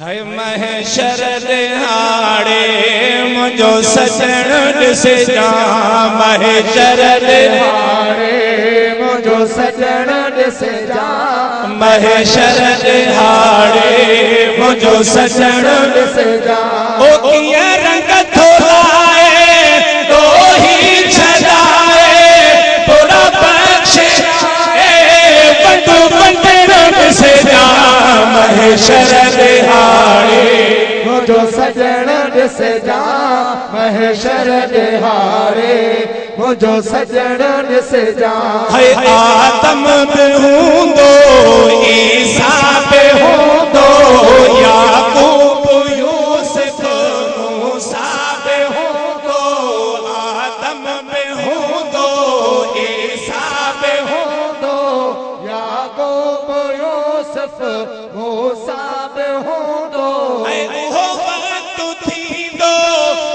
है महशर दिहाड़े मुझो सजण ॾिसे जा महशर दिहाड़े मुझो सजण ॾिसे जा महशर दिहाड़े मुझो सजण ॾिसे जा ओ कीअं रंग थोलाए तो ही छॾाए थोड़ा बख़्शे वॾो वंडण ॾिसे जा महशर दिहाड़े मुझो सजण ॾिसे जा महशर दिहाड़े मुझो सजण ॾिसे जा है आदम बि हूंदो ईसा बि हूंदो याकूब यूसुफ मूसा बि हूंदो आदम बि हूंदो ईसा बि हूंदो याकूब यूसुफ मूसा बि हूंदो ऐं उहो वक़्तु थींदो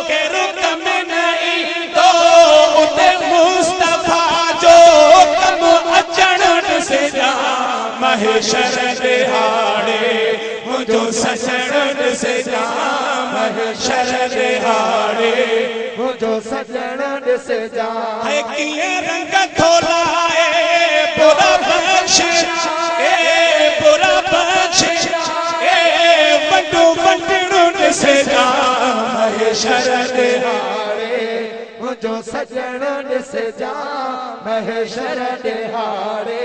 कहिड़ो कम न ईंदो उते मुस्तफा जो कम अचण ॾिसे जा महशर दिहाड़े मुझो सजण ॾिसे जा महशर दिहाड़े मुझो सजण ॾिसे जा है कीअं रंग थोलाए बुरा बख़्शे बुरा बख़्शे वॾो वंडण ॾिसे जा महशर दिहाड़े मुझो सजण ॾिसे जा महशर दिहाड़े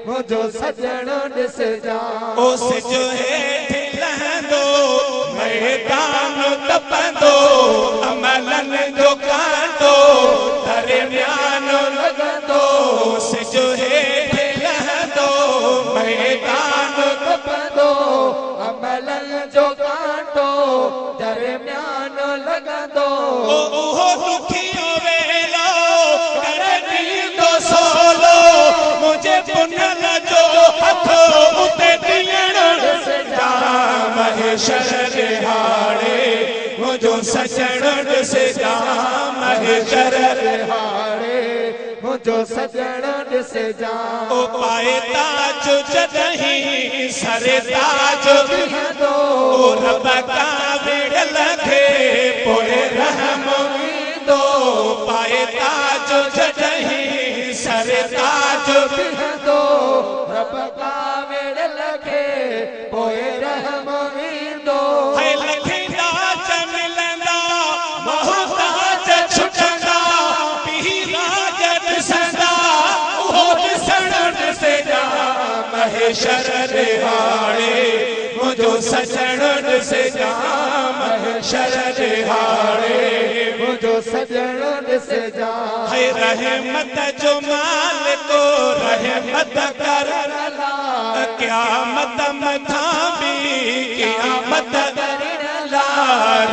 मुझो सजण ॾिसे जा ओ सिजो हेठि लहंदो मैदान तपंदो अमलनि जो कांटो दरमियान लॻंदो सिजो हेठि लहंदो मैदान तपंदो अमलनि जो कांटो दरमियान लॻंदो उहो दुखियो वेलो करे ॾींदो सोलो मुझे पुनल जो हथ उते ॾियण ॾिसे जा महशर दिहाड़े मुझो सजण ॾिसे जा महशर दिहाड़े मुझो सजण ॾिसे जा ओ पाए ताज जॾहिं सरे ताज बीहंदो ओ रब का विड़ल खे पोइ रहम ईंदो पाए ताज जॾहिं सरे ताज बीहंदो रब का विड़ल खे पोइ रहम ईंदो है लखंदा च मिलंदा मोहताज छुटंदा पीराज ॾिसंदा उहो ॾिसण ॾिसे जा महशर दिहाड़े मुझो सजण ॾिसे जा महशर दिहाड़े मुझो सजण ॾिसे जा है रहमत जो मालिको रहमत कर क़यामत मथां बि क़यामत करण ला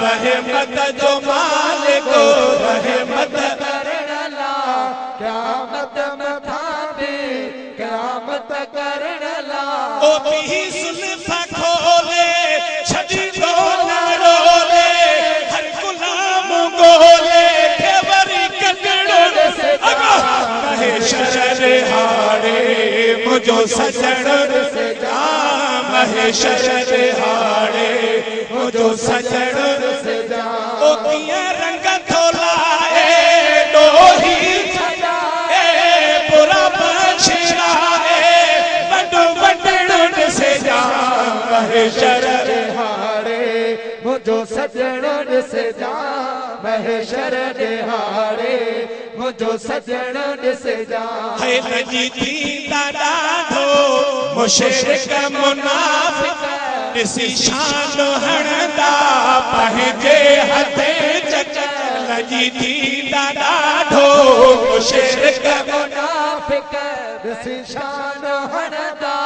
रहमत जो मालिको रहमत करण ला क़यामत मथां बि क़यामत करण ला ओ भी सुल्फ़ खोले छॾींदो न रोले हर गुलाम गोले खे वरी कढण ॾिसे जा महशर दिहाड़े मुझो सजण ॾिसे जा महशर दिहाड़े मुझो सजण ॾिसे जा ओ कीअं रंग थोलाए ॾोही छॾाए बुरा बख़्शे वॾो वंडण ॾिसे जा महशर दिहाड़े मुझो सजण ॾिसे जा महशर दिहाड़े मुझो सजण ॾिसे जा है लजी थींदा ॾाढो मुशरिक मुनाफ़िक ॾिसी शान हणंदा पंहिंजे हथे चकर लजी थींदा ॾाढो मुशरिक मुनाफ़िक ॾिसी शान हणंदा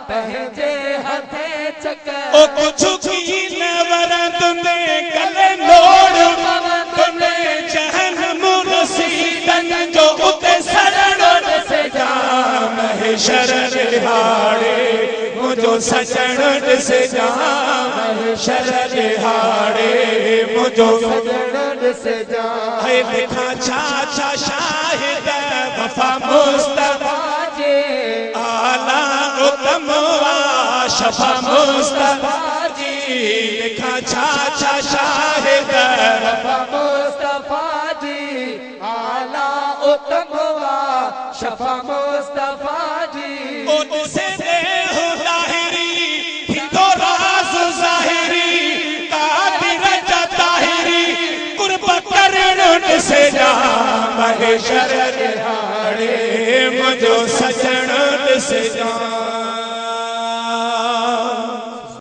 पंहिंजे हथे चकर ओ कुझु की न वरंदुने गले नोड़ पवंदुने जहन्नम रसीदनि जो उते सरण ॾिसे जा महशर दिहाड़े मुझो सजण ॾिसे जा महशर दिहाड़े मुझो सजण ॾिसे जा है लिखा छा छा शाहिद वफ़ा मुस्तफा जे आला उतम वा शफा मुस्तफा जी छा छा शाहिद वफा मुस्तफा जी आला उत्तमवा शफा मुस्तफा जी से दे हो ताहिरी थी तो राज ज़ाहिरी कादिर जा ताहिरी कुर्ब करण से जा महेशर दिहाड़े मुझो सजण से जा